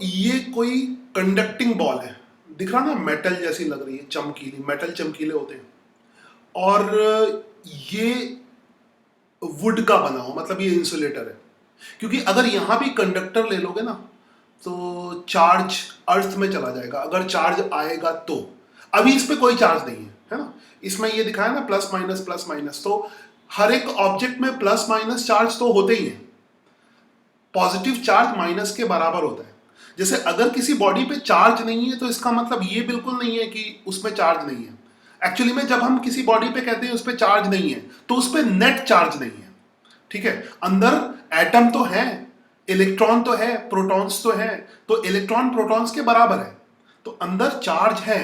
ये कोई conducting ball है, दिख रहा ना, मेटल जैसी लग रही है, चमकीली, मेटल चमकीले होते हैं। और ये वुड का बना हो, मतलब ये इंसुलेटर है। क्योंकि अगर यहां भी कंडक्टर ले लोगे ना, तो चार्ज अर्थ में चला जाएगा, अगर चार्ज आएगा तो। अभी इस पे कोई चार्ज नहीं है ना। इसमें ये दिखाया ना प्लस माइनस, तो हर एक ऑब्जेक्ट में प्लस माइनस चार्ज तो होते ही हैं। पॉजिटिव चार्ज माइनस के बराबर होता है। जैसे अगर किसी बॉडी पे चार्ज नहीं है तो इसका मतलब ये बिल्कुल नहीं है कि उसमें चार्ज नहीं है। एक्चुअली में जब हम किसी बॉडी पे कहते हैं उस पर चार्ज नहीं है, तो उस पर नेट चार्ज नहीं है। ठीक है, अंदर एटम तो है, इलेक्ट्रॉन तो है, प्रोटॉन्स तो है, तो इलेक्ट्रॉन प्रोटॉन्स के बराबर है, तो अंदर चार्ज है।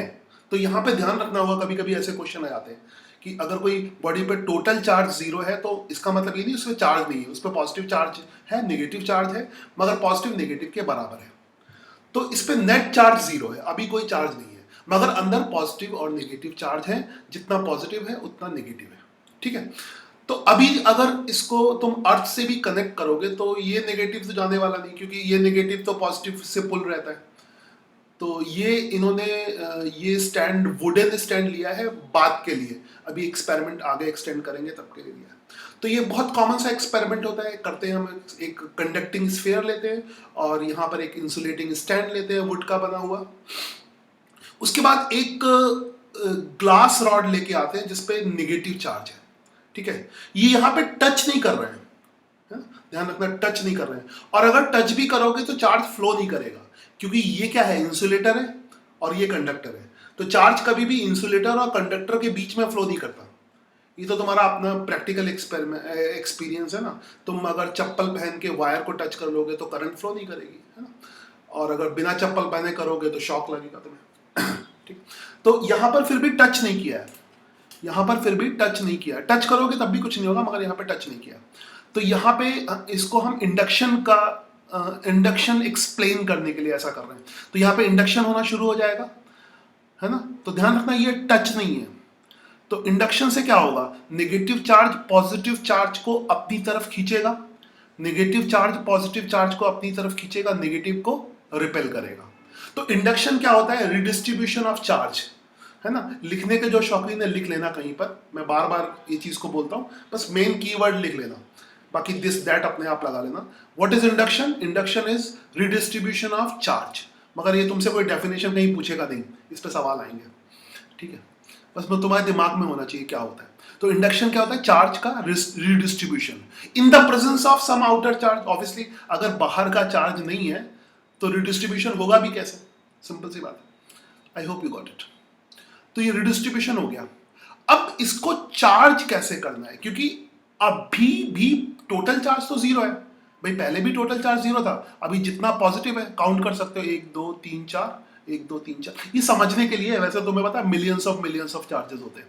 तो यहां पे ध्यान रखना होगा, कभी कभी ऐसे क्वेश्चन आ जाते हैं कि अगर कोई बॉडी पे टोटल चार्ज 0 है तो इसका मतलब ये नहीं उसमें चार्ज नहीं है, उस पर पॉजिटिव चार्ज है, नेगेटिव चार्ज है, मगर पॉजिटिव नेगेटिव के बराबर है। तो इस पे नेट चार्ज 0 है, अभी कोई चार्ज नहीं है, मगर अंदर पॉजिटिव और नेगेटिव चार्ज है, जितना पॉजिटिव है उतना नेगेटिव है। ठीक है, तो अभी अगर इसको तुम अर्थ से भी कनेक्ट करोगे तो ये नेगेटिव तो जाने वाला नहीं, क्योंकि ये नेगेटिव तो पॉजिटिव से पुल रहता है। तो ये इन्होंने ये स्टैंड, वुडन स्टैंड लिया है बात के लिए, अभी एक्सपेरिमेंट आगे एक्सटेंड करेंगे तब के लिए लिया है। तो ये बहुत कॉमन सा एक्सपेरिमेंट होता है, करते हैं हम, एक कंडक्टिंग स्फीयर लेते हैं और यहाँ पर एक इंसुलेटिंग स्टैंड लेते हैं वुड का बना हुआ। उसके बाद एक ग्लास रॉड लेके आते हैं जिसपे नेगेटिव चार्ज है। ठीक है, ये यहाँ पे टच नहीं कर रहे हैं, है ना? ध्यान रखना, टच नहीं कर रहे हैं। और अगर टच भी करोगे तो चार्ज फ्लो नहीं करेगा, क्योंकि ये क्या है, इंसुलेटर है और ये कंडक्टर है। तो चार्ज कभी भी इंसुलेटर और कंडक्टर के बीच में फ्लो नहीं करता। ये तो तुम्हारा अपना प्रैक्टिकल एक्सपीरियंस है ना। तुम अगर चप्पल पहन के वायर को टच कर लोगे तो करंट फ्लो नहीं करेगी, है ना। और अगर बिना चप्पल पहने करोगे तो शॉक लगेगा तुम्हें। ठीक, तो यहां पर फिर भी टच नहीं किया है, यहां पर फिर भी टच नहीं किया। टच करोगे तब भी कुछ नहीं होगा, मगर यहां पे टच नहीं किया। तो यहां पे इसको हम इंडक्शन एक्सप्लेन करने के लिए ऐसा कर रहे हैं। तो यहां पे इंडक्शन होना शुरू हो जाएगा, है ना। तो ध्यान रखना ये टच नहीं है। तो इंडक्शन से क्या होगा, नेगेटिव चार्ज पॉजिटिव चार्ज को अपनी तरफ खींचेगा, नेगेटिव चार्ज पॉजिटिव चार्ज को अपनी तरफ खींचेगा, नेगेटिव को रिपेल करेगा। तो इंडक्शन क्या होता है, रिडिस्ट्रीब्यूशन ऑफ चार्ज, है ना। लिखने के जो शौकीन है लिख लेना कहीं पर, मैं बार बार ये चीज को बोलता हूं, बस मेन कीवर्ड लिख लेना, बाकी दिस दैट अपने आप लगा लेना। What is induction, induction is redistribution of charge. मगर ये तुमसे कोई डेफिनेशन कहीं पूछेगा नहीं, इस पर सवाल आएंगे। ठीक है, बस तुम्हारे दिमाग में होना चाहिए क्या होता है। तो इंडक्शन क्या होता है, चार्ज का redistribution in the presence of some outer charge. Obviously अगर बाहर का चार्ज नहीं है तो रिडिस्ट्रीब्यूशन होगा भी कैसे, सिंपल सी बात है। I hope you got it. तो ये रिडिस्ट्रीब्यूशन हो गया। अब इसको चार्ज कैसे करना है, क्योंकि अभी भी टोटल चार्ज तो 0 है भाई, पहले भी टोटल चार्ज 0 था, अभी जितना पॉजिटिव है काउंट कर सकते हो, 1 2 3 4, 1 2 3 4। ये समझने के लिए है, वैसे तुम्हें पता है मिलियंस ऑफ चार्जेस होते हैं,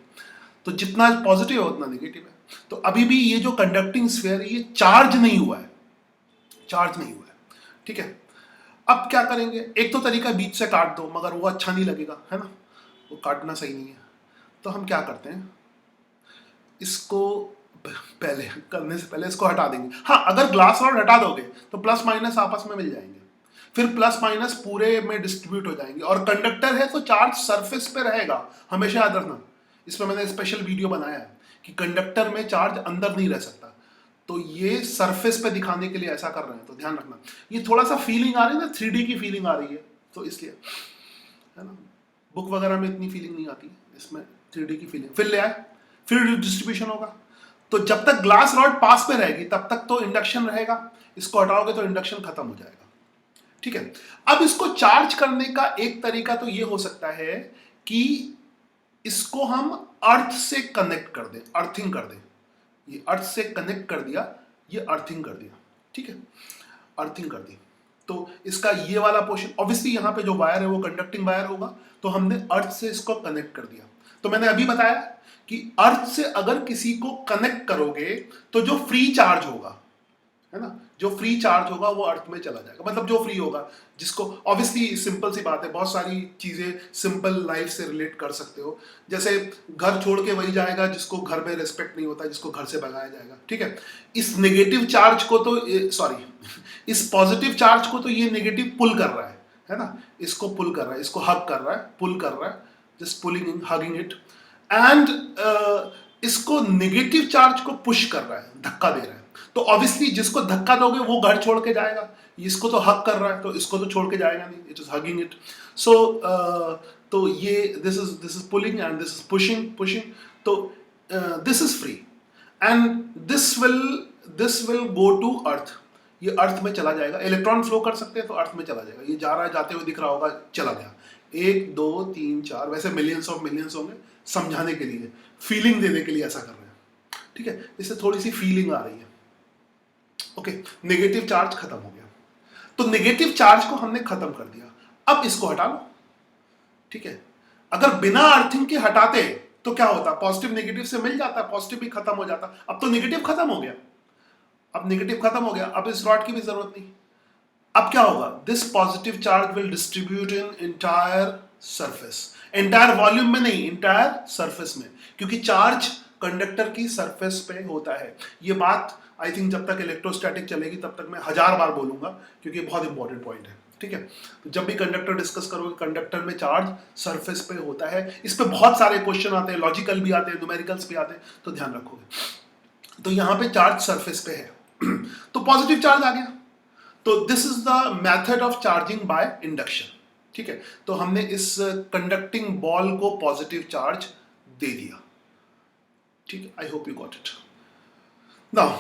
तो जितना पॉजिटिव है उतना नेगेटिव है। तो अभी भी ये जो कंडक्टिंग स्फीयर है ये चार्ज नहीं हुआ है, चार्ज नहीं हुआ है। ठीक है, अब क्या करेंगे, एक तो तरीका बीच से काट दो, मगर वो अच्छा नहीं लगेगा, है ना, वो काटना सही नहीं है। तो हम क्या करते हैं, इसको पहले करने से पहले इसको हटा देंगे। हाँ, अगर ग्लास रॉड हटा दोगे तो प्लस माइनस आपस में मिल जाएंगे, फिर प्लस माइनस पूरे में डिस्ट्रीब्यूट हो जाएंगे। और कंडक्टर है तो चार्ज सरफेस पे रहेगा, हमेशा याद रखना। इस पर मैंने स्पेशल वीडियो बनाया है कि कंडक्टर में चार्ज अंदर नहीं रह सकता, तो ये सरफेस पे दिखाने के लिए ऐसा कर रहे हैं, तो ध्यान रखना। ये थोड़ा सा फीलिंग आ रही है ना, 3D की फीलिंग आ रही है, तो इसलिए, है ना। बुक वगैरह में इतनी फीलिंग नहीं आती, इसमें 3D की फीलिंग। फिर ले आए, फिर डिस्ट्रीब्यूशन होगा। तो जब तक ग्लास रॉड पास में रहेगी तब तक तो इंडक्शन रहेगा, इसको हटाओगे तो इंडक्शन खत्म हो जाएगा। ठीक है, अब इसको चार्ज करने का एक तरीका तो ये हो सकता है कि इसको हम अर्थ से कनेक्ट कर दें, अर्थिंग कर दें। ये अर्थ से कनेक्ट कर दिया, ये अर्थिंग कर दिया। ठीक है, अर्थिंग कर दी, तो इसका ये वाला पोर्शन, ऑब्वियसली यहां पे जो वायर है वो कंडक्टिंग वायर होगा, तो हमने अर्थ से इसको कनेक्ट कर दिया। तो मैंने अभी बताया कि अर्थ से अगर किसी को कनेक्ट करोगे तो जो फ्री चार्ज होगा, है ना। जो फ्री चार्ज होगा वो अर्थ में चला जाएगा, मतलब जो फ्री होगा, जिसको ऑब्वियसली सिंपल सी बात है, बहुत सारी चीजें सिंपल लाइफ से रिलेट कर सकते हो। जैसे घर छोड़ के वही जाएगा जिसको घर में रिस्पेक्ट नहीं होता, जिसको घर से भगाया जाएगा, ठीक है। इस नेगेटिव चार्ज को तो सॉरी इस पॉजिटिव चार्ज को तो ये नेगेटिव पुल कर रहा है ना, इसको पुल कर रहा है, इसको हग कर रहा है, पुल कर रहा है, just pulling hugging it, and इसको नेगेटिव चार्ज को पुश कर रहा है, धक्का दे रहा है। तो ऑब्वियसली जिसको धक्का दोगे वो घर छोड़ के जाएगा, इसको तो हक कर रहा है तो इसको तो छोड़ के जाएगा नहीं, it is hugging it. So तो ये this is pulling and this is pushing, तो this is free and this will go to earth, ये अर्थ में चला जाएगा। इलेक्ट्रॉन फ्लो कर सकते हैं तो अर्थ में चला जाएगा, ये जा रहा है, जाते हुए दिख रहा होगा, चला गया। 1 2 3 4 वैसे मिलियंस ऑफ मिलियंस होंगे, समझाने के लिए, फीलिंग देने के लिए ऐसा कर रहे हैं, ठीक है। इससे थोड़ी सी फीलिंग आ रही है। ओके, नेगेटिव चार्ज खत्म हो गया, तो नेगेटिव चार्ज को हमने खत्म कर दिया। अब इसको हटा लो, ठीक है। अगर बिना अर्थिंग के हटाते तो क्या होता, पॉजिटिव नेगेटिव से मिल जाता, पॉजिटिव भी खत्म हो जाता। अब तो नेगेटिव खत्म हो गया, अब नेगेटिव खत्म हो गया, अब इस रॉड की भी जरूरत नहीं। अब क्या होगा, this positive charge will distribute in entire surface, entire volume में नहीं, एंटायर सरफेस में, क्योंकि चार्ज कंडक्टर की सरफेस पे होता है। ये बात आई थिंक जब तक इलेक्ट्रोस्टैटिक चलेगी तब तक मैं 1000 बार बोलूंगा, क्योंकि बहुत इंपॉर्टेंट पॉइंट है, ठीक है। तो जब भी कंडक्टर डिस्कस करोगे, कंडक्टर में चार्ज सरफेस पे होता है। इस पे बहुत सारे क्वेश्चन आते हैं, लॉजिकल भी आते हैं, न्यूमेरिकल्स भी आते हैं, तो ध्यान रखोगे। तो यहां पे चार्ज सरफेस पे है तो पॉजिटिव चार्ज आ गया। तो this is the method of charging by induction, ठीक है। तो हमने इस कंडक्टिंग बॉल को पॉजिटिव चार्ज दे दिया, ठीक है। I hope you got it. Now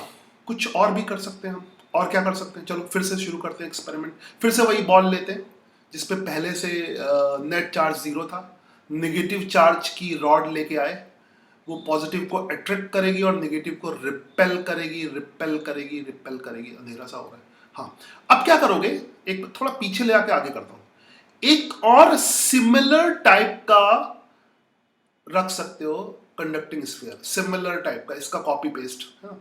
कुछ और भी कर सकते हैं हम, और क्या कर सकते हैं, चलो फिर से शुरू करते हैं एक्सपेरिमेंट। फिर से वही बॉल लेते हैं जिसपे पहले से नेट चार्ज 0 था, नेगेटिव चार्ज की रॉड लेके आए, वो पॉजिटिव को अट्रैक्ट करेगी और नेगेटिव को रिपेल करेगी, रिपेल करेगी, रिपेल करेगी। अंधेरा सा हो रहा है, हाँ। अब क्या करोगे, एक थोड़ा पीछे ले आके आगे करता हूं। एक और सिमिलर टाइप का रख सकते हो कंडक्टिंग स्फीयर, सिमिलर टाइप का, इसका कॉपी पेस्ट है ना।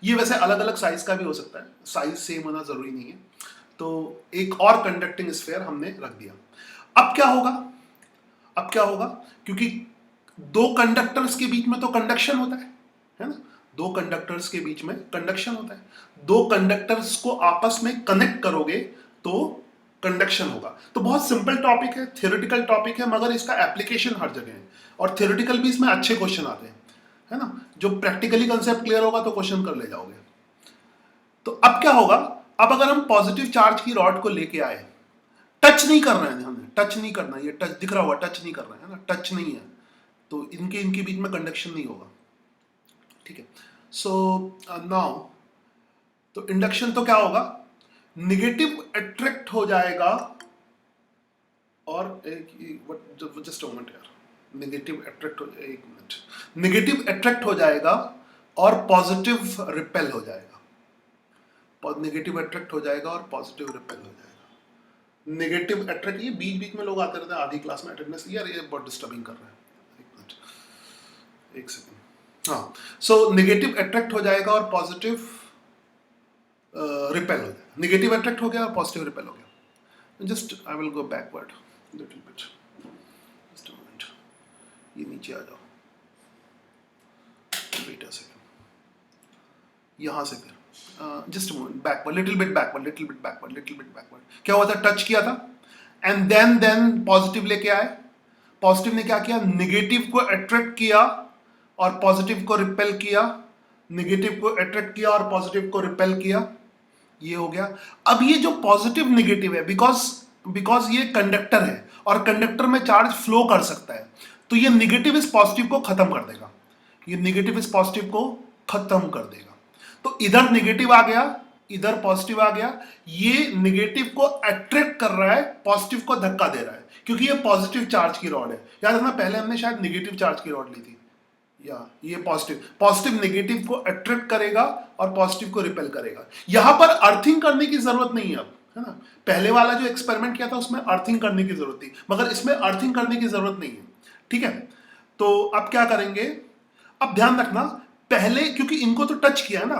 ये वैसे अलग अलग साइज का भी हो सकता है, साइज सेम होना जरूरी नहीं है। तो एक और कंडक्टिंग स्फीयर हमने रख दिया। अब क्या होगा, अब क्या होगा, क्योंकि दो कंडक्टर्स के बीच में तो कंडक्शन होता है ना, दो कंडक्टर्स के बीच में कंडक्शन होता है। दो कंडक्टर्स को आपस में कनेक्ट करोगे तो कंडक्शन होगा। तो बहुत सिंपल टॉपिक है, थ्योरेटिकल टॉपिक है, मगर इसका एप्लीकेशन हर जगह है, और थ्योरेटिकल भी इसमें अच्छे क्वेश्चन आते हैं, है ना। जो प्रैक्टिकली कंसेप्ट क्लियर होगा तो क्वेश्चन कर ले जाओगे। तो अब क्या होगा, अब अगर हम पॉजिटिव चार्ज की रॉड को लेके आए, टच नहीं कर रहे हैं हमने, टच नहीं करना, ये टच दिख रहा हुआ, टच नहीं कर रहे हैं ना, टच नहीं है, तो इनके बीच में कंडक्शन नहीं होगा, ठीक है। सो नाउ तो इंडक्शन तो क्या होगा, नेगेटिव अट्रैक्ट हो जाएगा, और जस्ट मोमेंट यार, नेगेटिव अट्रैक्ट हो जाएगा, एक मिनट, नेगेटिव अट्रैक्ट हो जाएगा और पॉजिटिव रिपेल हो जाएगा, नेगेटिव अट्रैक्ट हो जाएगा और पॉजिटिव रिपेल हो जाएगा। नेगेटिव अट्रैक्ट, ये बीच बीच में लोग आते रहते हैं आधी क्लास में अटेंडेंस, यार ये बहुत डिस्टर्बिंग कर रहा है, एक मिनट, एक सेकंड, हाँ। सो नेगेटिव अट्रैक्ट हो जाएगा और पॉजिटिव रिपेल हो जाएगा, नेगेटिव अट्रैक्ट हो गया और पॉजिटिव रिपेल हो गया। Just I will go backward little bit, just a moment, ये नीचे आ जाओ, वेट अ सेकंड, यहां से फिर just backward, little bit backward, little bit backward, little bit backward. क्या हुआ था, टच किया था एंड देन पॉजिटिव लेके आए, पॉजिटिव ने क्या किया, नेगेटिव को अट्रैक्ट किया और पॉजिटिव को रिपेल किया, नेगेटिव को अट्रैक्ट किया और पॉजिटिव को रिपेल किया, ये हो गया। अब ये जो पॉजिटिव नेगेटिव है, बिकॉज ये कंडक्टर है और कंडक्टर में चार्ज फ्लो कर सकता है, तो ये नेगेटिव इस पॉजिटिव को खत्म कर देगा, ये नेगेटिव इस पॉजिटिव को खत्म कर देगा। तो इधर नेगेटिव आ गया, इधर पॉजिटिव आ गया, ये नेगेटिव को अट्रैक्ट कर रहा है, पॉजिटिव को धक्का दे रहा है, क्योंकि ये पॉजिटिव चार्ज की रॉड है। याद रखना, पहले हमने शायद नेगेटिव चार्ज की रॉड ली थी, या ये पॉजिटिव नेगेटिव को अट्रैक्ट करेगा और पॉजिटिव को रिपेल करेगा। यहां पर अर्थिंग करने की जरूरत नहीं है अब, है ना। पहले वाला जो एक्सपेरिमेंट किया था उसमें अर्थिंग करने की जरूरत थी, मगर इसमें अर्थिंग करने की जरूरत नहीं है, ठीक है। तो अब क्या करेंगे, अब ध्यान रखना, पहले क्योंकि इनको तो टच किया है ना,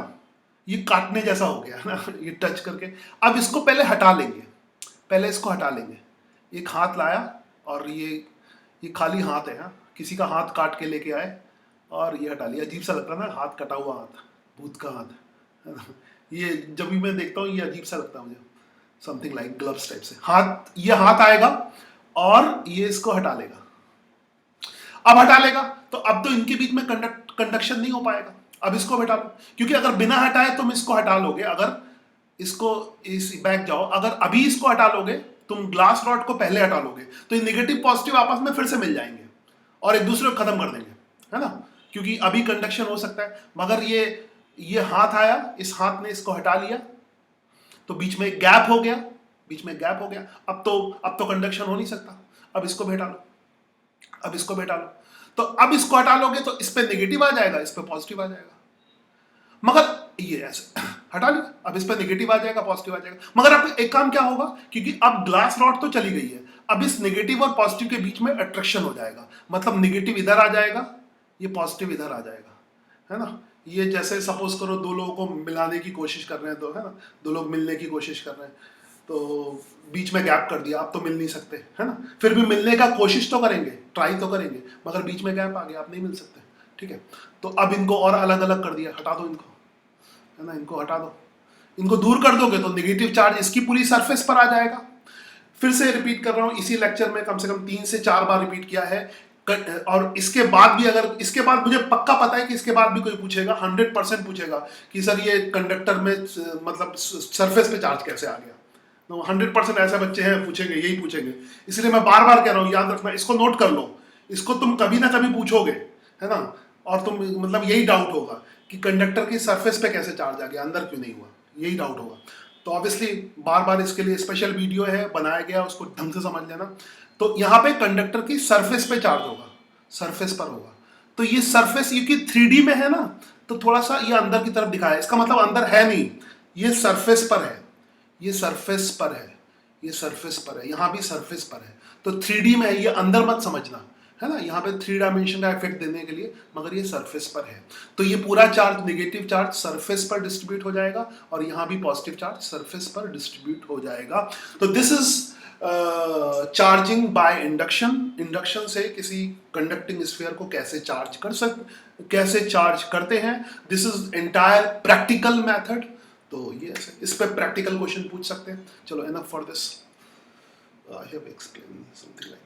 ये काटने जैसा हो गया ना ये टच करके। अब इसको पहले हटा लेंगे, पहले इसको हटा लेंगे। एक हाथ लाया और ये खाली हाथ है, हाँ किसी का हाथ काट के लेके आए और ये हटा लिया। अजीब सा लगता है ना, हाथ कटा हुआ हाथ, भूत का हाथ है ना? ये जब भी मैं देखता हूँ ये अजीब सा लगता है मुझे, समथिंग लाइक ग्लव्स टाइप से। हाथ, ये हाथ आएगा और ये इसको हटा लेगा। अब हटा लेगा तो अब तो इनके बीच में कंडक्शन नहीं हो पाएगा। अब इसको हटा लो, क्योंकि अगर बिना हटाए तुम इसको हटा लोगे, अगर इसको इस बैक जाओ, अगर अभी इसको हटा लोगे, तुम ग्लास रॉड को पहले हटा लोगे तो ये नेगेटिव पॉजिटिव आपस में फिर से मिल जाएंगे और एक दूसरे को खत्म कर देंगे, है ना? क्योंकि अभी कंडक्शन हो सकता है, मगर ये हाथ आया, इस हाथ ने इसको हटा लिया तो बीच में गैप हो गया, बीच में गैप हो गया। अब तो कंडक्शन हो नहीं सकता। अब इसको भी हटा लो, अब इसको भी हटा लो। तो अब इसको हटा लोगे तो इस पे नेगेटिव आ जाएगा, इस पे पॉजिटिव आ जाएगा। मगर ये ऐसे हटा लिया, अब इस पे नेगेटिव आ जाएगा, पॉजिटिव आ जाएगा। मगर अब एक काम क्या होगा, क्योंकि अब ग्लास रॉड तो चली गई है, अब इस नेगेटिव और पॉजिटिव के बीच में अट्रैक्शन हो जाएगा। मतलब नेगेटिव इधर आ जाएगा, ये पॉजिटिव इधर आ जाएगा, है ना? ये जैसे सपोज करो दो लोगों को मिलाने की कोशिश कर रहे हैं, तो है ना, दो लोग मिलने की कोशिश कर रहे हैं तो बीच में गैप कर दिया, आप तो मिल नहीं सकते, है ना? फिर भी मिलने का कोशिश तो करेंगे, ट्राई तो करेंगे, मगर बीच में गैप आ गया, आप नहीं मिल सकते, ठीक है? तो अब इनको और अलग अलग कर दिया, हटा दो इनको, है ना? इनको हटा दो, इनको दूर कर दोगे तो नेगेटिव चार्ज इसकी पूरी सरफेस पर आ जाएगा। फिर से रिपीट कर रहा हूं, इसी लेक्चर में कम से कम 3 से 4 बार रिपीट किया है। और इसके बाद भी, अगर इसके बाद मुझे पक्का पता है कि इसके बाद भी कोई पूछेगा, 100% पूछेगा कि सर ये कंडक्टर में मतलब सरफेस पे चार्ज कैसे आ गया। तो 100% ऐसे बच्चे हैं, पूछेंगे, यही पूछेंगे। इसलिए मैं बार बार कह रहा हूँ, याद रखना, इसको नोट कर लो, इसको तुम कभी ना कभी पूछोगे, है ना? और तुम मतलब यही डाउट होगा कि कंडक्टर की सरफेस पे कैसे चार्ज आ गया, अंदर क्यों नहीं हुआ, यही डाउट होगा। तो ऑब्वियसली बार बार इसके लिए स्पेशल वीडियो है बनाया गया, उसको ढंग से समझ लेना। तो यहाँ पे कंडक्टर की सरफेस पे चार्ज होगा, सरफेस पर होगा। तो ये सरफेस, ये कि 3D में है ना, तो थोड़ा सा ये अंदर की तरफ दिखाया है, इसका मतलब अंदर है नहीं, ये सरफेस पर है, ये सरफेस पर है, ये सरफेस पर है, यहाँ भी सरफेस पर है। तो 3D में है, ये अंदर मत समझना, है ना? यहाँ पे 3 डायमेंशन का इफेक्ट देने के लिए, मगर ये सरफेस पर है। तो ये पूरा चार्ज, नेगेटिव चार्ज सरफेस पर डिस्ट्रीब्यूट हो जाएगा और यहाँ भी पॉजिटिव चार्ज सरफेस पर डिस्ट्रीब्यूट हो जाएगा। तो this is charging by induction. Induction से किसी कंडक्टिंग स्फीयर को कैसे चार्ज करते हैं, this is entire practical method. तो ये ऐसे इस पे प्रैक्टिकल क्वेश्चन पूछ सकते हैं। चलो, enough for this, I have explain something like